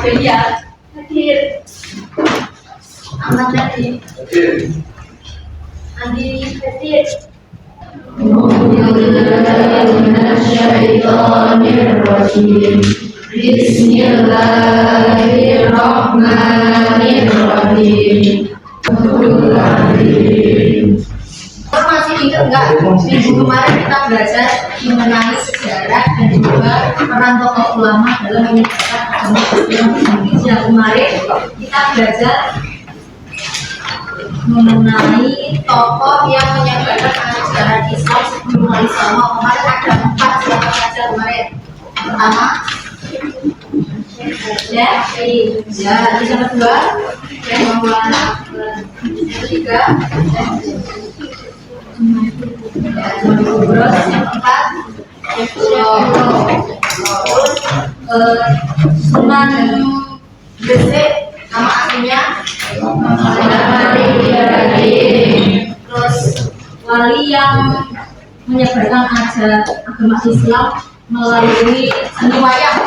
Adelia hadir. Ahmad Dhani Andi hadir. Bismillahirrahmanirrahim. Masih ingat nggak minggu kemarin kita belajar mengenai sejarah dan juga peran tokoh ulama dalam menyebarkan agama Islam di Indonesia. Kemarin kita belajar mengenai tokoh yang menyebarkan ajaran Islam sebelum Islam. Kemarin ada 4, siapa saja kemarin? Pertama, ya, yang kedua, yang ketiga, terus yang keempat, Sunan Gresik, nama aslinya terus wali yang menyebarkan agama Islam melalui seni wayang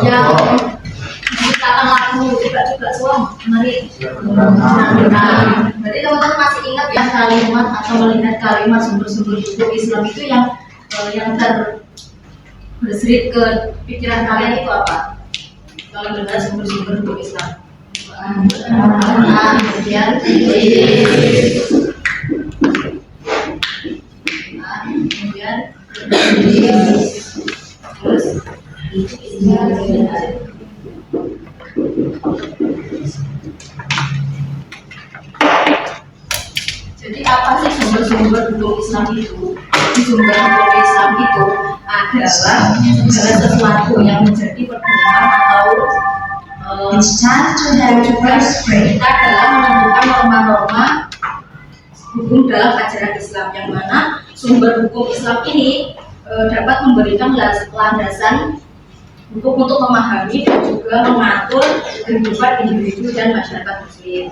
yang menciptakan lagu juga suam. Mari. Berarti teman-teman masih ingat ya kalimat atau melihat kalimat sumber-sumber hukum Islam itu yang terberserit ke pikiran kalian itu apa? Kalau dengar sumber-sumber hukum Islam, kemudian terus jadi apa sih sumber-sumber hukum Islam itu? Sumber hukum Islam itu adalah sesuatu yang menjadi pedoman atau kita dalam menentukan norma-norma hukum dalam ajaran Islam, yang mana sumber hukum Islam ini dapat memberikan landasan hukum untuk memahami dan juga mengatur kehidupan individu dan masyarakat muslim.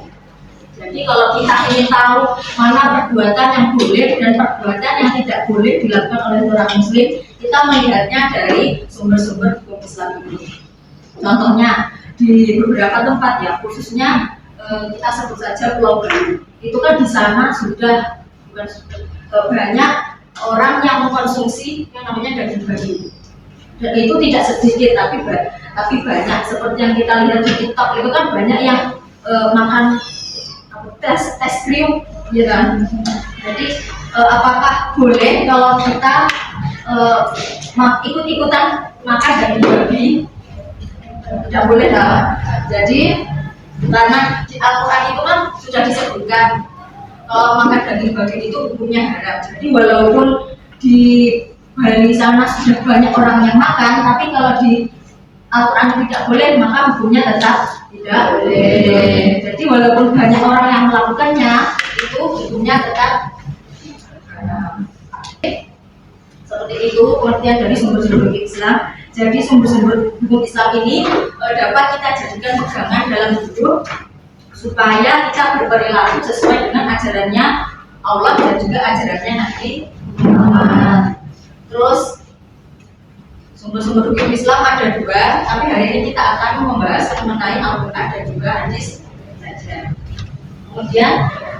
Jadi kalau kita ingin tahu mana perbuatan yang boleh dan perbuatan yang tidak boleh dilakukan oleh orang muslim, kita melihatnya dari sumber-sumber hukum Islam ini. Contohnya di beberapa tempat ya, khususnya kita sebut saja Pulau Bali. Itu kan di sana sudah banyak orang yang mengkonsumsi yang namanya daging babi. Dan itu tidak sedikit tapi banyak. Seperti yang kita lihat di TikTok itu kan banyak yang makan tes krim, ya kan? Jadi apakah boleh kalau kita ikut-ikutan makan daging babi? Tidak boleh lah. Jadi karena di Al-Quran itu kan sudah disebutkan kalau makan daging babi itu hukumnya haram. Jadi walaupun di Bali sana sudah banyak orang yang makan, tapi kalau di Al-Quran tidak boleh, maka hukumnya tetap tidak boleh. Jadi walaupun banyak orang yang melakukannya, itu hukumnya tetap haram. Seperti itu pengertian dari sumber-sumber Islam. Jadi sumber-sumber hukum Islam ini dapat kita jadikan pegangan dalam hidup supaya kita berperilaku sesuai dengan ajarannya Allah dan juga ajarannya Nabi Muhammad. Terus sumber-sumber hukum Islam ada 2, tapi hari ini kita akan membahas mengenai Al-Quran dan juga hadis saja. Kemudian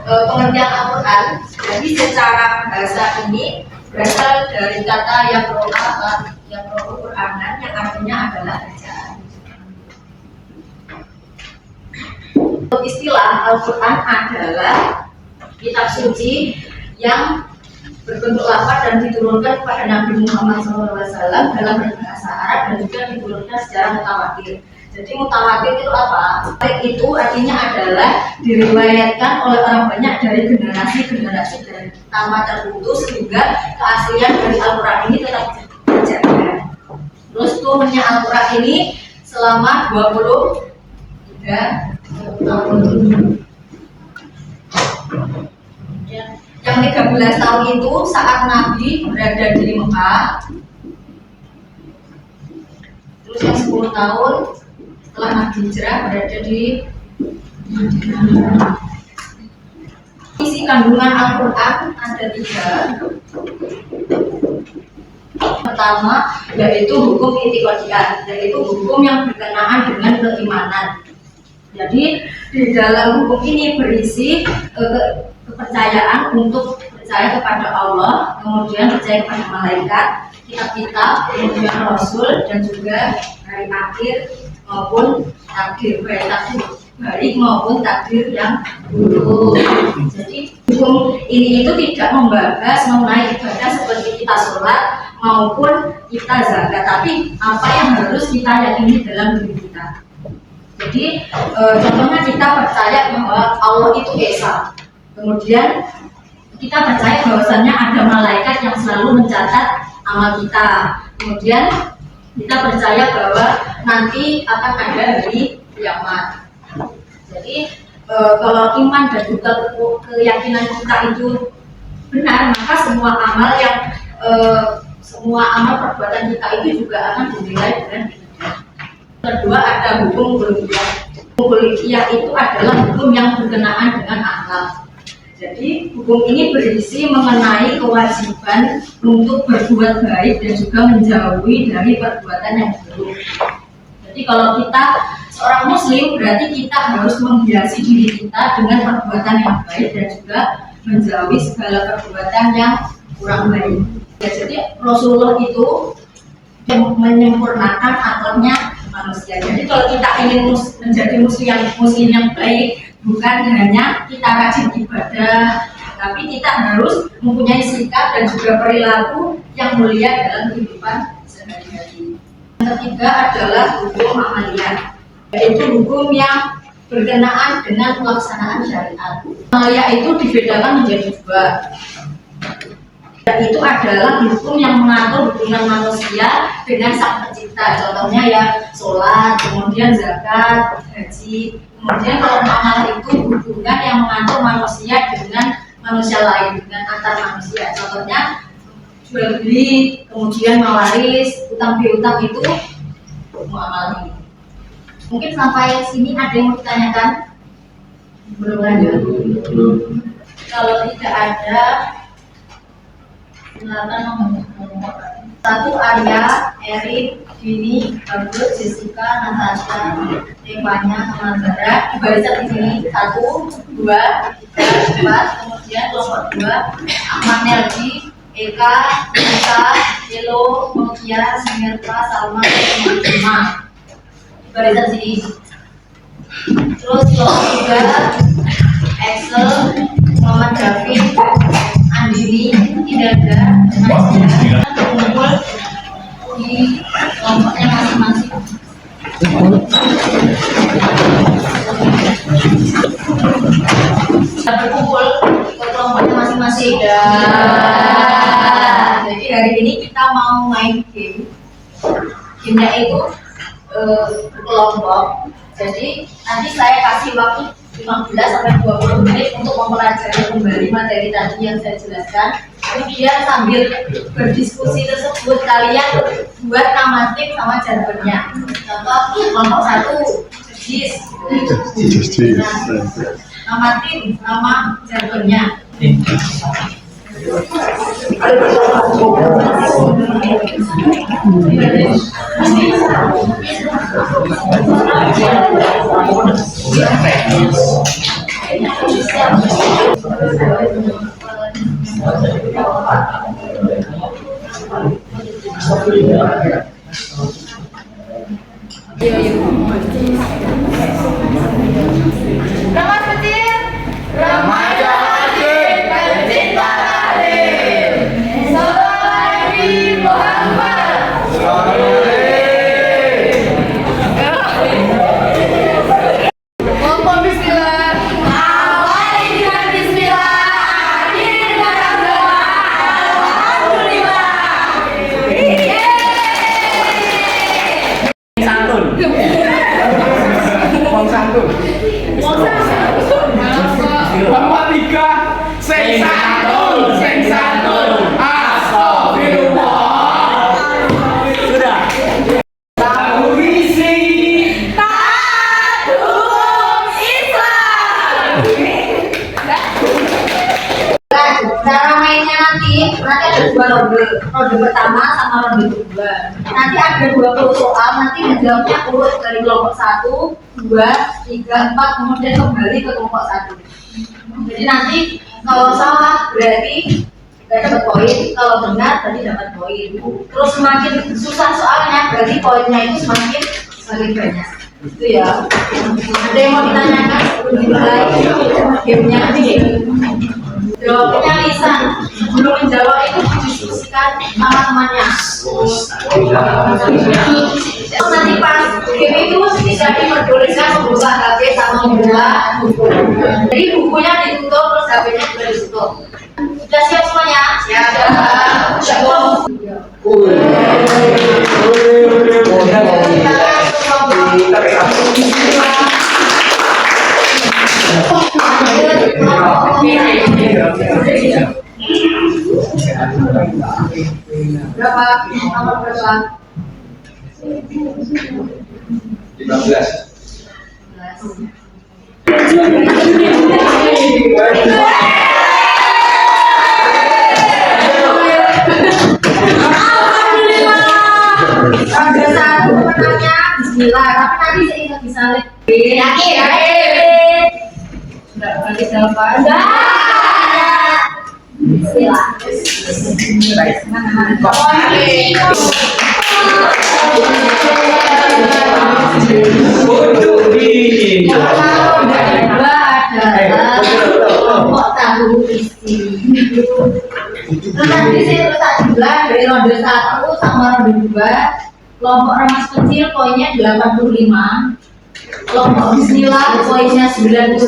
pengertian Al-Quran, jadi secara bahasa ini berasal dari kata yang Qur'anan yang artinya adalah bacaan. Untuk istilah Al-Quran adalah kitab suci yang berbentuk lafaz dan diturunkan kepada Nabi Muhammad SAW dalam bahasa Arab dan juga diturunkan secara mutawatir. Jadi mutawatir itu apa? Itu artinya adalah diriwayatkan oleh orang banyak dari generasi dari tamat terputus sehingga keaslian dari Al-Quran ini tetap terjaga. Terus turunnya Al-Quran ini selama 23 tahun. Yang 13 tahun itu saat Nabi berada di Mekah. Terus yang 10 tahun setelah Nabi hijrah berada di Madinah. Isi kandungan Al-Quran ada 3. pertama yaitu hukum itikadiyah, yaitu hukum yang berkenaan dengan keimanan. Jadi di dalam hukum ini berisi kepercayaan untuk percaya kepada Allah, kemudian percaya kepada malaikat, kitab-kitab, kemudian Rasul, dan juga hari akhir maupun takdir, baik takdir baik maupun takdir yang buruk. Jadi hukum ini itu tidak membahas mengenai ibadah seperti kita sholat maupun kita zakat, tapi apa yang harus kita yakini dalam diri kita. Jadi contohnya kita percaya bahwa Allah itu esa, kemudian kita percaya bahwasannya ada malaikat yang selalu mencatat amal kita, kemudian kita percaya bahwa nanti akan ada hari kiamat. Jadi kalau iman dan juga keyakinan kita itu benar, maka semua amal perbuatan kita itu juga akan dinilai dengan ibadah. Kedua ada hukum uluhiyah. Hukum uluhiyah itu adalah hukum yang berkenaan dengan akhlak. Jadi hukum ini berisi mengenai kewajiban untuk berbuat baik dan juga menjauhi dari perbuatan yang buruk. Jadi kalau kita seorang muslim, berarti kita harus menghiasi diri kita dengan perbuatan yang baik dan juga menjauhi segala perbuatan yang kurang baik. Ya, jadi Rasulullah itu menyempurnakan akhlaknya manusia. Jadi kalau kita ingin menjadi muslim yang baik, bukan hanya kita rajin ibadah, tapi kita harus mempunyai sikap dan juga perilaku yang mulia dalam kehidupan sehari-hari. Yang ketiga adalah hukum amaliyah, yaitu hukum yang berkenaan dengan pelaksanaan syariat. Amaliyah itu dibedakan menjadi dua. Itu adalah hukum yang mengatur hubungan manusia dengan sang pencipta. Contohnya ya sholat, kemudian zakat, haji. Kemudian kalau amal itu hubungan yang mengatur manusia dengan manusia lain, dengan antar manusia. Contohnya jual beli, kemudian mewaris, utang piutang, itu hukum amal ini. Mungkin sampai sini ada yang mau ditanyakan? Belum ada. Kalau tidak ada, silakan nomor. 1 Arya, Erin, Dini, Bagus, Jessica, Natasha, Evanya, Manzara. Di barisan di sini 1, 2, 3, 4. Kemudian kelompok 2 Ahmad Nelji, Eka, Rita, Elo, Nokia, Simirta, Salma, Semua. Di barisan sini. Terus kelompok 3 Excel, Muhammad David, Andini, Idada, Najwa, kumpul di kelompoknya masing-masing. Berkumpul ke kelompoknya masing-masing. Jadi hari ini kita mau main game. Gamenya itu berkelompok. Jadi nanti saya kasih waktu 15 sampai 20 menit untuk mempelajari kembali materi tadi yang saya jelaskan. Kemudian sambil berdiskusi tersebut kalian buat namatik sama jargonnya. Contoh kelompok 1 jis. Namatin nama jargonnya. Remaja wajib pencinta Karim. Sallallahu Muhammad. Ngomong bismillah. Awali dengan bismillah, akhiri dengan doa. Alhamdulillah. Santun. Ngomong santun. Bapak tiga, sing santun, astagfirullah. Sudah. Tahu isi, taat hukum Islam. Cara mainnya nanti ada 2 ronde pertama sama ronde kedua. Nanti ada 20 soal, nanti menjawabnya urut dari kelompok 1, 2, 3, 4, kemudian kembali ke kelompok 1. Jadi nanti kalau salah berarti nggak dapat poin, kalau benar berarti dapat poin. Terus semakin susah soalnya berarti poinnya itu semakin banyak. Itu ya. Ada yang mau ditanyakan sebelum dimulai gamenya? Jawabnya lisan. Sebelum menjawab itu didiskusikan sama temannya. Terus nanti pas game itu bisa diperbolehkan membuka HP sama membuka buku. Jadi bukunya ditutup terus HP-nya juga ditutup. Sudah siap semuanya? Siap. Berapa? Nomor berapa? 15. Ada satu menangnya Bismillah, tapi nanti saya ingat bisa lebih. Yakin? Sudah ganti jawaban. Bismillah. Untuk di kelompok tahu isi. Terus nanti saya letak jumlah dari ronde 1 sama ronde 2. Kelompok remas kecil poinnya 85. Kelompok Bismillah poinnya 95.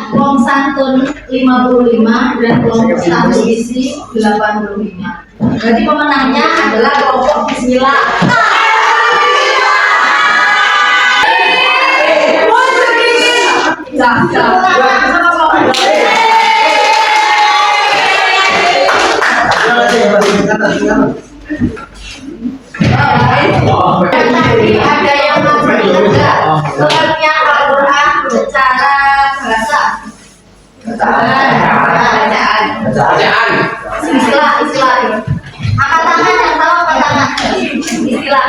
Kelompok santun 55 dan kelompok tahu isi 85. Berarti pemenangnya adalah kelompok Bismillah. Tadi ada yang masih enggak pengertian Al-Quran secara bahasa. Bacaan. Istilah. Angkat tangan yang tahu angkat tangan. Istilah.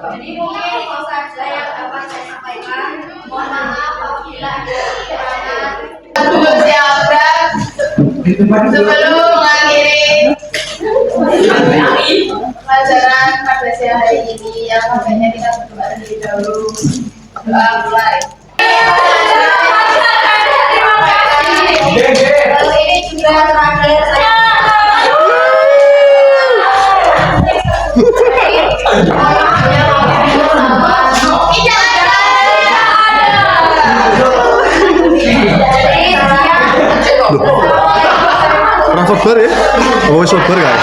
Jadi mungkin itu saja yang dapat saya sampaikan. Mohon maaf apabila ada kekurangan. Sebelum mengakhiri pelajaran pada siang hari ini, yang makanya kita berdoa terlebih dahulu. Doa mulai. Kalau ini juga terakhir saya. Orang sober ya? Oh, sober kan?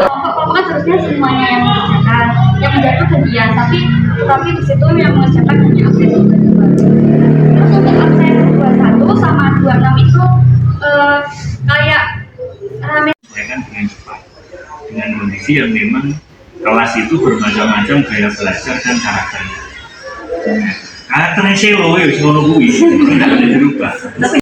Kelompok harusnya semuanya yang mengerjakan bagian, tapi di situ yang mengerjakan hanya absen 22. Terus untuk absen 21 sama 26 itu kayak rame. Kan dengan cepat, dengan kondisi yang memang kelas itu bermacam-macam gaya belajar dan karakternya. Karakternya sih loh, ya semua kuwi tidak ada dirubah. Tapi